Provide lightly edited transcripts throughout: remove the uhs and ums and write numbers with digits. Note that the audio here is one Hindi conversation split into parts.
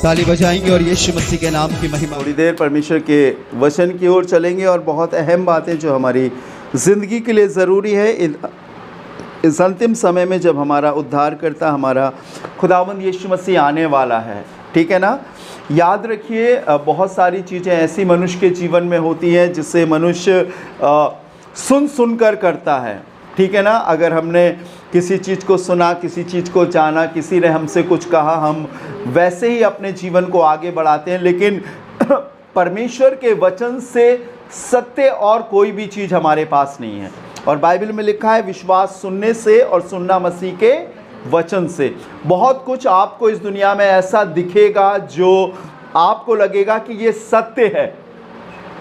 ताली बजाएंगे और यीशु मसीह के नाम की महिमा। थोड़ी देर परमेश्वर के वचन की ओर चलेंगे और बहुत अहम बातें जो हमारी ज़िंदगी के लिए ज़रूरी है इस अंतिम समय में, जब हमारा उद्धारकर्ता हमारा खुदावंद यीशु मसीह आने वाला है। ठीक है ना। याद रखिए, बहुत सारी चीज़ें ऐसी मनुष्य के जीवन में होती हैं जिससे मनुष्य सुन कर करता है। ठीक है ना। अगर हमने किसी चीज़ को सुना, किसी चीज़ को जाना, किसी ने हमसे कुछ कहा, हम वैसे ही अपने जीवन को आगे बढ़ाते हैं। लेकिन परमेश्वर के वचन से सत्य और कोई भी चीज़ हमारे पास नहीं है। और बाइबल में लिखा है, विश्वास सुनने से और सुनना मसीह के वचन से। बहुत कुछ आपको इस दुनिया में ऐसा दिखेगा जो आपको लगेगा कि ये सत्य है,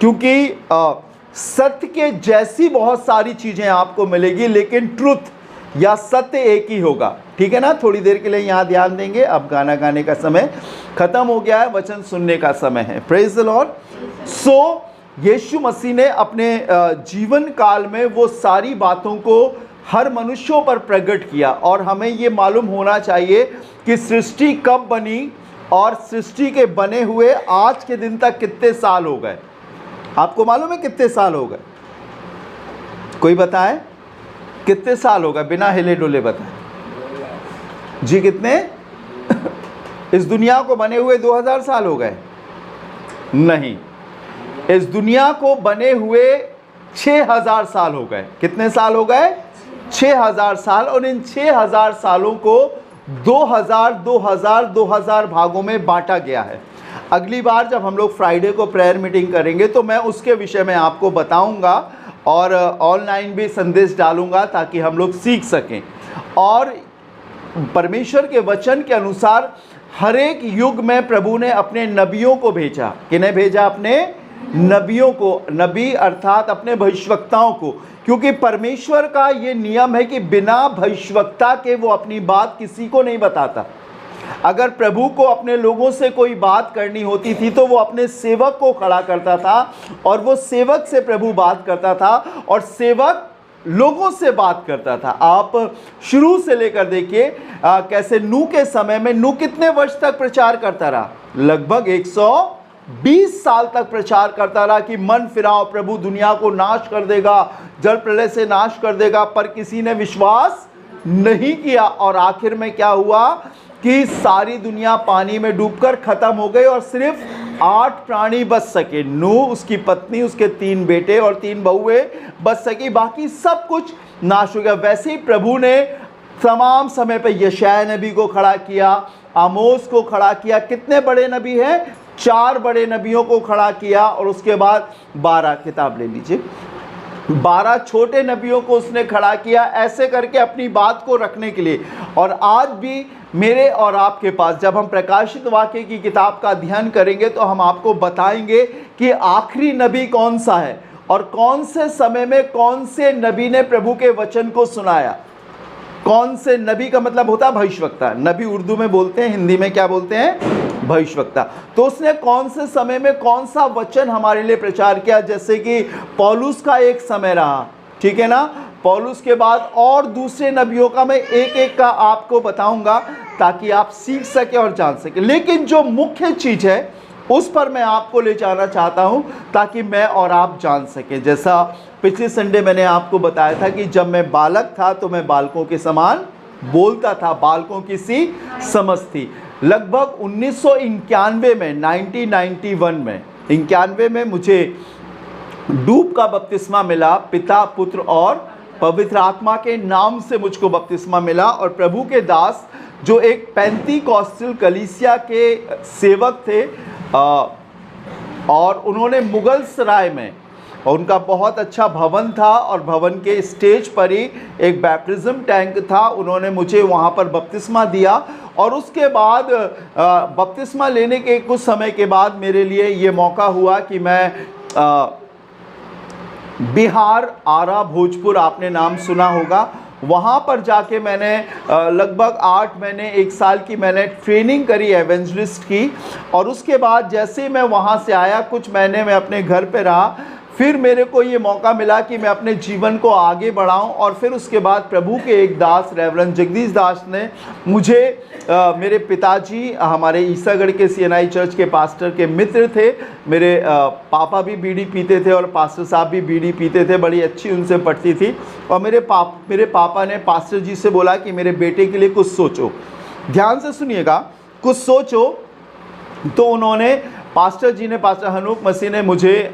क्योंकि सत्य के जैसी बहुत सारी चीज़ें आपको मिलेगी, लेकिन ट्रुथ या सत्य एक ही होगा। ठीक है ना। थोड़ी देर के लिए यहाँ ध्यान देंगे। अब गाना गाने का समय खत्म हो गया है, वचन सुनने का समय है। Praise the lord. सो यीशु मसीह ने अपने जीवन काल में वो सारी बातों को हर मनुष्यों पर प्रकट किया। और हमें ये मालूम होना चाहिए कि सृष्टि कब बनी और सृष्टि के बने हुए आज के दिन तक कितने साल हो गए। आपको मालूम है कितने साल हो गए? कोई बताए कितने साल हो गए? बिना हिले डुले बताए जी। कितने? इस दुनिया को बने हुए 2000 साल हो गए? नहीं, इस दुनिया को बने हुए 6000 साल हो गए। कितने साल हो गए? 6000 साल। और इन 6000 सालों को 2000 भागों में बांटा गया है। अगली बार जब हम लोग फ्राइडे को प्रेयर मीटिंग करेंगे तो मैं उसके विषय में आपको बताऊंगा और ऑनलाइन भी संदेश डालूंगा ताकि हम लोग सीख सकें। और परमेश्वर के वचन के अनुसार हर एक युग में प्रभु ने अपने नबियों को भेजा। किन्हें भेजा? अपने नबियों को। नबी अर्थात अपने भविष्यवक्ताओं को, क्योंकि परमेश्वर का ये नियम है कि बिना भविष्यवक्ता के वो अपनी बात किसी को नहीं बताता। अगर प्रभु को अपने लोगों से कोई बात करनी होती थी तो वो अपने सेवक को खड़ा करता था और वो सेवक से प्रभु बात करता था और सेवक लोगों से बात करता था। आप शुरू से लेकर देखिए कैसे नूह के समय में नूह कितने वर्ष तक प्रचार करता रहा? लगभग 120 साल तक प्रचार करता रहा कि मन फिराओ, प्रभु दुनिया को नाश कर देगा, जल प्रलय से नाश कर देगा। पर किसी ने विश्वास नहीं किया और आखिर में क्या हुआ कि सारी दुनिया पानी में डूबकर खत्म हो गई और सिर्फ 8 प्राणी बच सके। नूह, उसकी पत्नी, उसके 3 बेटे और 3 बहुएं बच सकी, बाकी सब कुछ नाश हो गया। वैसे ही प्रभु ने तमाम समय पे यशायाह नबी को खड़ा किया, आमोस को खड़ा किया। कितने बड़े नबी हैं? 4 बड़े नबियों को खड़ा किया। और उसके बाद 12 किताब ले लीजिए, 12 छोटे नबियों को उसने खड़ा किया, ऐसे करके अपनी बात को रखने के लिए। और आज भी मेरे और आपके पास जब हम प्रकाशित वाक्य की किताब का अध्ययन करेंगे तो हम आपको बताएंगे कि आखिरी नबी कौन सा है और कौन से समय में कौन से नबी ने प्रभु के वचन को सुनाया। कौन से नबी का मतलब होता है भविष्यवक्ता। नबी उर्दू में बोलते हैं, हिंदी में क्या बोलते हैं? भविष्यवक्ता। तो उसने कौन से समय में कौन सा वचन हमारे लिए प्रचार किया। जैसे कि पौलुस का एक समय रहा, ठीक है ना। पौलुस के बाद और दूसरे नबियों का मैं एक एक का आपको बताऊंगा ताकि आप सीख सके और जान सके। लेकिन जो मुख्य चीज़ है उस पर मैं आपको ले जाना चाहता हूं ताकि मैं और आप जान सकें। जैसा पिछले संडे मैंने आपको बताया था कि जब मैं बालक था तो मैं बालकों के समान बोलता था, बालकों की सी समझ थी। लगभग 1991 में 1991 में मुझे डूब का बपतिस्मा मिला। पिता, पुत्र और पवित्र आत्मा के नाम से मुझको बपतिस्मा मिला। और प्रभु के दास जो एक पेंतीकॉस्टल कलीसिया के सेवक थे और उन्होंने मुगल सराय में, उनका बहुत अच्छा भवन था और भवन के स्टेज पर ही एक बैप्टिज्म टैंक था। उन्होंने मुझे वहाँ पर बपतिस्मा दिया और उसके बाद बपतिस्मा लेने के कुछ समय के बाद मेरे लिए ये मौका हुआ कि मैं बिहार, आरा, भोजपुर, आपने नाम सुना होगा, वहाँ पर जाके मैंने लगभग 8 महीने 1 साल की मैंने ट्रेनिंग करी एवेंजलिस्ट की। और उसके बाद जैसे मैं वहाँ से आया कुछ महीने में अपने घर पे रहा, फिर मेरे को ये मौका मिला कि मैं अपने जीवन को आगे बढ़ाऊं और फिर उसके बाद प्रभु के एक दास रेवरेंड जगदीश दास ने मुझे मेरे पिताजी हमारे ईसागढ़ के CNI चर्च के पास्टर के मित्र थे। मेरे पापा भी बीड़ी पीते थे और पास्टर साहब भी बीड़ी पीते थे, बड़ी अच्छी उनसे पटती थी। और मेरे पापा ने पास्टर जी से बोला कि मेरे बेटे के लिए कुछ सोचो, ध्यान से सुनिएगा, कुछ सोचो। तो उन्होंने पास्टर जी ने, पास्टर हनूक मसीह ने मुझे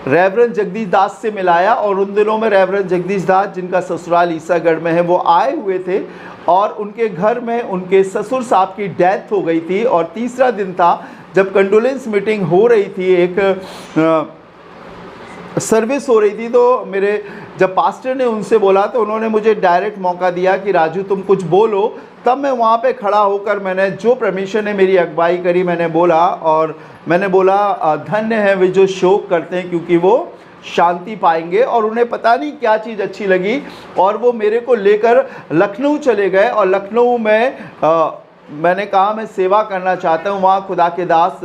रेवरेंड जगदीश दास से मिलाया। और उन दिनों में रेवरेंड जगदीश दास, जिनका ससुराल ईसागढ़ में है, वो आए हुए थे और उनके घर में उनके ससुर साहब की डेथ हो गई थी। और तीसरा दिन था जब कंडोलेंस मीटिंग हो रही थी, एक सर्विस हो रही थी। तो मेरे जब पास्टर ने उनसे बोला तो उन्होंने मुझे डायरेक्ट मौका दिया कि राजू तुम कुछ बोलो। तब मैं वहाँ पे खड़ा होकर मैंने जो परमेश्वर ने मेरी अगुवाई करी मैंने बोला, और मैंने बोला धन्य है वे जो शोक करते हैं क्योंकि वो शांति पाएंगे। और उन्हें पता नहीं क्या चीज़ अच्छी लगी और वो मेरे को लेकर लखनऊ चले गए। और लखनऊ में मैंने कहा मैं सेवा करना चाहता हूँ। वहाँ खुदा के दास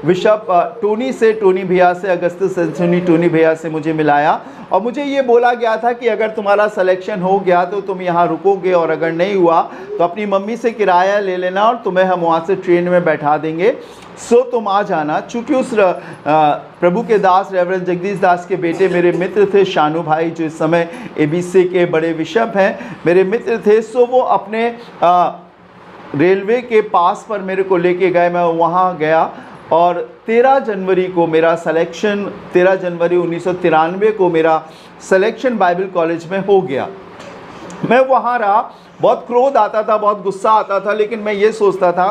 बिशप टोनी भैया से, अगस्त्य सेंसोनी टोनी भैया से मुझे मिलाया और मुझे ये बोला गया था कि अगर तुम्हारा सिलेक्शन हो गया तो तुम यहाँ रुकोगे और अगर नहीं हुआ तो अपनी मम्मी से किराया ले लेना और तुम्हें हम वहाँ से ट्रेन में बैठा देंगे, सो तुम आ जाना। चूँकि उस प्रभु के दास रेवरेंड जगदीश दास के बेटे मेरे मित्र थे, शानू भाई जो इस समय ABC के बड़े बिशप हैं, मेरे मित्र थे। सो वो अपने रेलवे के पास पर मेरे को लेके गए। मैं वहाँ गया और 13 जनवरी को मेरा सिलेक्शन, 13 जनवरी 1993 को मेरा सिलेक्शन बाइबल कॉलेज में हो गया। मैं वहाँ रहा, बहुत क्रोध आता था, बहुत गुस्सा आता था, लेकिन मैं ये सोचता था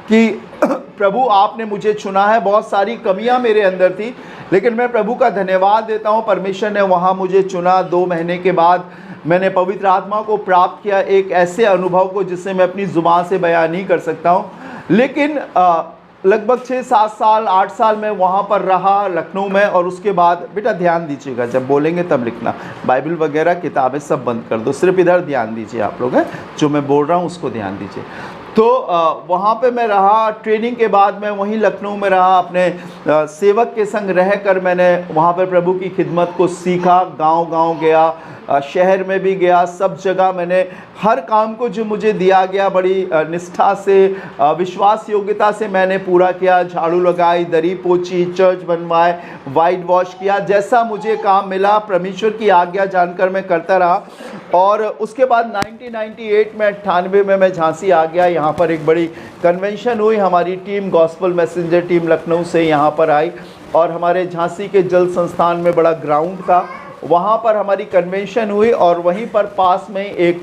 कि प्रभु आपने मुझे चुना है। बहुत सारी कमियाँ मेरे अंदर थी, लेकिन मैं प्रभु का धन्यवाद देता हूँ, परमेश्वर ने वहाँ मुझे चुना। 2 महीने के बाद मैंने पवित्र आत्मा को प्राप्त किया, एक ऐसे अनुभव को जिसे मैं अपनी ज़ुबान से बयान नहीं कर सकता हूँ। लेकिन लगभग 6-7 साल 8 साल मैं वहाँ पर रहा लखनऊ में। और उसके बाद बेटा ध्यान दीजिएगा, जब बोलेंगे तब लिखना, बाइबल वगैरह किताबें सब बंद कर दो, सिर्फ इधर ध्यान दीजिए आप लोग, हैं जो मैं बोल रहा हूँ उसको ध्यान दीजिए। तो वहाँ पे मैं रहा, ट्रेनिंग के बाद मैं वहीं लखनऊ में रहा, अपने सेवक के संग रहकर मैंने वहाँ पर प्रभु की खिदमत को सीखा। गांव-गांव गया, शहर में भी गया, सब जगह मैंने हर काम को जो मुझे दिया गया बड़ी निष्ठा से, विश्वास योग्यता से मैंने पूरा किया। झाड़ू लगाई, दरी पोछी, चर्च बनवाए, वाइट वॉश किया, जैसा मुझे काम मिला परमेश्वर की आज्ञा जानकर मैं करता रहा। और उसके बाद 1998 में 98 में मैं झांसी आ गया। यहाँ पर एक बड़ी कन्वेंशन हुई, हमारी team gospel messenger team Lucknow से यहाँ पर आई और हमारे झांसी के जल संस्थान में बड़ा ग्राउंड था, वहाँ पर हमारी कन्वेंशन हुई। और वहीं पर पास में एक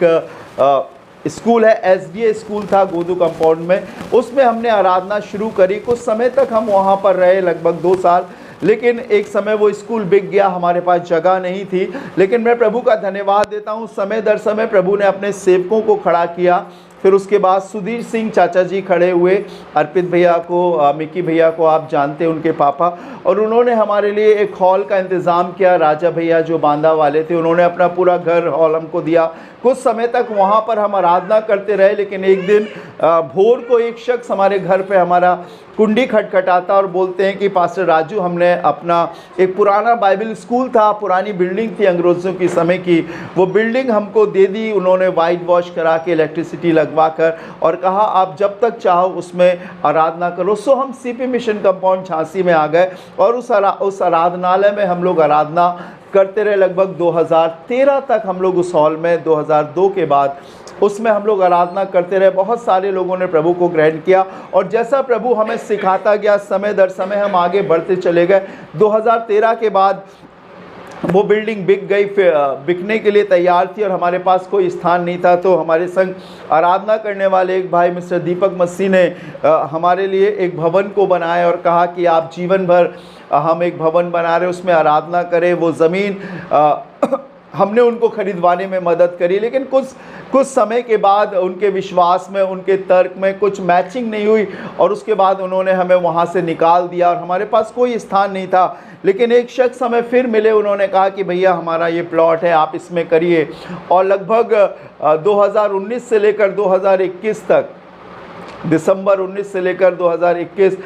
स्कूल है, SDA स्कूल था गोदू कंपाउंड में, उसमें हमने आराधना शुरू करी। कुछ समय तक हम वहाँ पर रहे, लगभग 2 साल, लेकिन एक समय वो स्कूल बिक गया, हमारे पास जगह नहीं थी। लेकिन मैं प्रभु का धन्यवाद देता हूँ, समय दर समय प्रभु ने अपने सेवकों को खड़ा किया। फिर उसके बाद सुधीर सिंह चाचा जी खड़े हुए, अर्पित भैया को, मिक्की भैया को आप जानते हैं, उनके पापा, और उन्होंने हमारे लिए एक हॉल का इंतज़ाम किया। राजा भैया जो बांदा वाले थे, उन्होंने अपना पूरा घर हॉल हमको दिया। कुछ समय तक वहाँ पर हम आराधना करते रहे। लेकिन एक दिन भोर को एक शख्स हमारे घर पे हमारा कुंडी खटखटाता और बोलते हैं कि पास्टर राजू, हमने अपना एक पुराना बाइबल स्कूल था, पुरानी बिल्डिंग थी अंग्रेज़ों की समय की, वो बिल्डिंग हमको दे दी उन्होंने, वाइट वॉश करा के, इलेक्ट्रिसिटी लगवा कर, और कहा आप जब तक चाहो उसमें आराधना करो। सो हम CP मिशन कंपाउंड झांसी में आ गए और उस आराधनालय में हम लोग आराधना करते रहे। लगभग 2013 तक हम लोग उस हॉल में, 2002 के बाद उसमें हम लोग आराधना करते रहे। बहुत सारे लोगों ने प्रभु को ग्रहण किया और जैसा प्रभु हमें सिखाता गया, समय दर समय हम आगे बढ़ते चले गए। 2013 के बाद वो बिल्डिंग बिक गई, बिकने के लिए तैयार थी और हमारे पास कोई स्थान नहीं था। तो हमारे संग आराधना करने वाले एक भाई मिस्टर दीपक मसीह ने हमारे लिए एक भवन को बनाया और कहा कि आप जीवन भर हम एक भवन बना रहे, उसमें आराधना करें। वो ज़मीन हमने उनको खरीदवाने में मदद करी, लेकिन कुछ समय के बाद उनके विश्वास में, उनके तर्क में कुछ मैचिंग नहीं हुई और उसके बाद उन्होंने हमें वहाँ से निकाल दिया और हमारे पास कोई स्थान नहीं था। लेकिन एक शख्स हमें फिर मिले, उन्होंने कहा कि भैया हमारा ये प्लॉट है, आप इसमें करिए। और लगभग 2019 से लेकर 2021 तक, दिसंबर 19 से लेकर 2021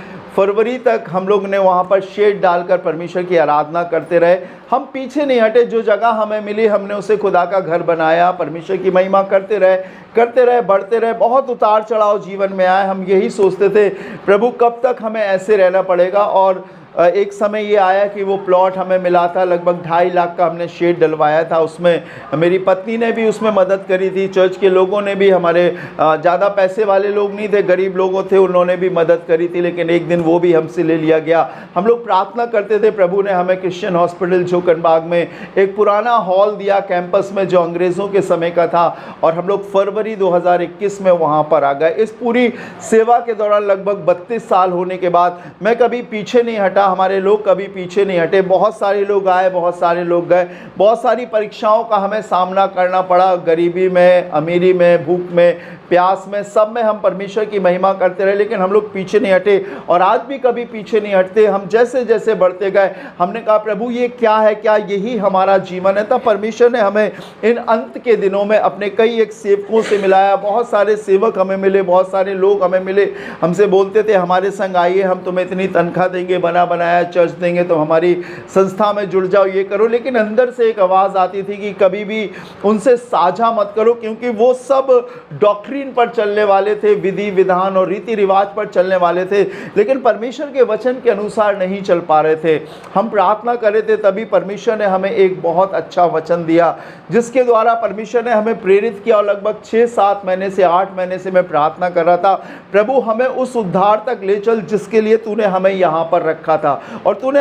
फरवरी तक हम लोग ने वहाँ पर शेड डालकर परमेश्वर की आराधना करते रहे। हम पीछे नहीं हटे, जो जगह हमें मिली हमने उसे खुदा का घर बनाया, परमेश्वर की महिमा करते रहे, बढ़ते रहे। बहुत उतार चढ़ाव जीवन में आए। हम यही सोचते थे प्रभु कब तक हमें ऐसे रहना पड़ेगा। और एक समय ये आया कि वो प्लॉट हमें मिला था, लगभग 2.5 लाख का हमने शेड डलवाया था। उसमें मेरी पत्नी ने भी उसमें मदद करी थी, चर्च के लोगों ने भी, हमारे ज़्यादा पैसे वाले लोग नहीं थे, गरीब लोगों थे, उन्होंने भी मदद करी थी। लेकिन एक दिन वो भी हमसे ले लिया गया। हम लोग प्रार्थना करते थे, प्रभु ने हमें क्रिश्चियन हॉस्पिटल जोकनबाग में एक पुराना हॉल दिया कैंपस में, जो अंग्रेज़ों के समय का था। और हम लोग फरवरी 2021 में वहाँ पर आ गए। इस पूरी सेवा के दौरान लगभग 32 साल होने के बाद मैं कभी पीछे नहीं हटा, हमारे लोग कभी पीछे नहीं हटे। बहुत सारे लोग आए, बहुत सारे लोग गए, बहुत सारी परीक्षाओं का हमें सामना करना पड़ा, गरीबी में, अमीरी में, भूख में, प्यास में, सब में हम परमेश्वर की महिमा करते रहे। लेकिन हम लोग पीछे नहीं हटे और आज भी कभी पीछे नहीं हटते। हम जैसे जैसे बढ़ते गए हमने कहा प्रभु ये क्या है, क्या यही हमारा जीवन है? तब परमेश्वर ने हमें इन अंत के दिनों में अपने कई एक सेवकों से मिलाया। बहुत सारे सेवक हमें मिले, बहुत सारे लोग हमें मिले, हमसे बोलते थे हमारे संग आइए, हम तुम्हें इतनी तनख्वाह देंगे, बनाया चर्च देंगे, तो हमारी संस्था में जुड़ जाओ, ये करो। लेकिन अंदर से एक आवाज़ आती थी कि कभी भी उनसे साझा मत करो, क्योंकि वो सब डॉक्ट्रिन पर चलने वाले थे, विधि विधान और रीति रिवाज पर चलने वाले थे, लेकिन परमेश्वर के वचन के अनुसार नहीं चल पा रहे थे। हम प्रार्थना कर रहे थे, तभी परमेश्वर ने हमें एक बहुत अच्छा वचन दिया, जिसके द्वारा परमेश्वर ने हमें प्रेरित किया। और लगभग 6-7 महीने से 8 महीने से मैं प्रार्थना कर रहा था, प्रभु हमें उस उद्धार तक ले चल जिसके लिए तूने हमें यहाँ पर रखा था। और तूने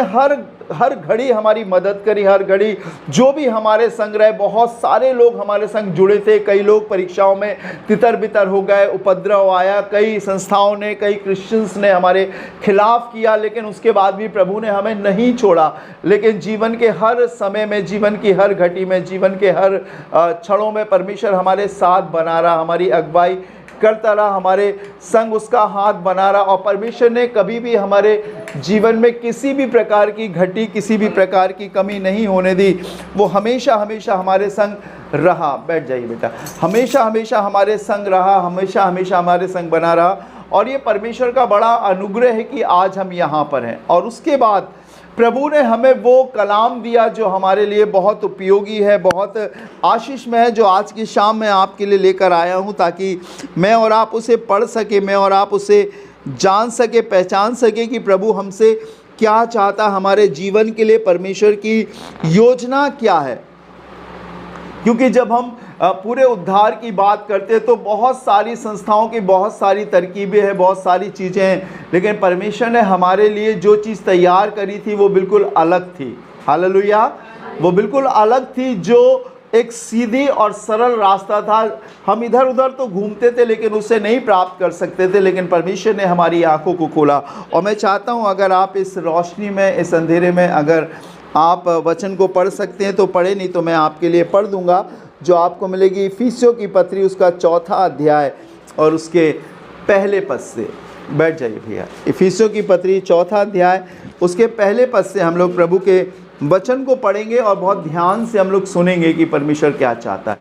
हर घड़ी हमारी मदद करी, हर घड़ी जो भी हमारे संग रहे। बहुत सारे लोग हमारे संग जुड़े थे, कई लोग परीक्षाओं में तितर बितर हो गए, उपद्रव आया, कई संस्थाओं ने, कई क्रिश्चियंस ने हमारे खिलाफ किया, लेकिन उसके बाद भी प्रभु ने हमें नहीं छोड़ा। लेकिन जीवन के हर समय में, जीवन की हर घड़ी में, जीवन के हर क्षणों में परमेश्वर हमारे साथ बना रहा, हमारी अगुवाई करता रहा, हमारे संग उसका हाथ बना रहा। और परमेश्वर ने कभी भी हमारे जीवन में किसी भी प्रकार की घटी, किसी भी प्रकार की कमी नहीं होने दी। वो हमेशा हमेशा हमारे संग रहा। बैठ जाइए बेटा। हमेशा हमेशा हमारे संग रहा, हमेशा हमेशा हमारे संग बना रहा। और ये परमेश्वर का बड़ा अनुग्रह है कि आज हम यहाँ पर हैं। और उसके बाद प्रभु ने हमें वो कलाम दिया जो हमारे लिए बहुत उपयोगी है, बहुत आशीष में है, जो आज की शाम मैं आपके लिए लेकर आया हूँ, ताकि मैं और आप उसे पढ़ सके, मैं और आप उसे जान सके, पहचान सके कि प्रभु हमसे क्या चाहता, हमारे जीवन के लिए परमेश्वर की योजना क्या है। क्योंकि जब हम पूरे उद्धार की बात करते हैं तो बहुत सारी संस्थाओं की बहुत सारी तरकीबें हैं, बहुत सारी चीज़ें हैं, लेकिन परमेश्वर ने हमारे लिए जो चीज़ तैयार करी थी वो बिल्कुल अलग थी। हालेलुया। वो बिल्कुल अलग थी, जो एक सीधी और सरल रास्ता था। हम इधर उधर तो घूमते थे लेकिन उसे नहीं प्राप्त कर सकते थे, लेकिन परमेश्वर ने हमारी आंखों को खोला। और मैं चाहता हूँ अगर आप इस रोशनी में, इस अंधेरे में अगर आप वचन को पढ़ सकते हैं तो पढ़े, नहीं तो मैं आपके लिए पढ़ दूंगा, जो आपको मिलेगी इफिसियों की पत्री उसका 4था अध्याय और उसके पहले पद से। बैठ जाइए भैया। इफिसियों की पत्री 4था अध्याय उसके पहले पद से हम लोग प्रभु के वचन को पढ़ेंगे और बहुत ध्यान से हम लोग सुनेंगे कि परमेश्वर क्या चाहता है।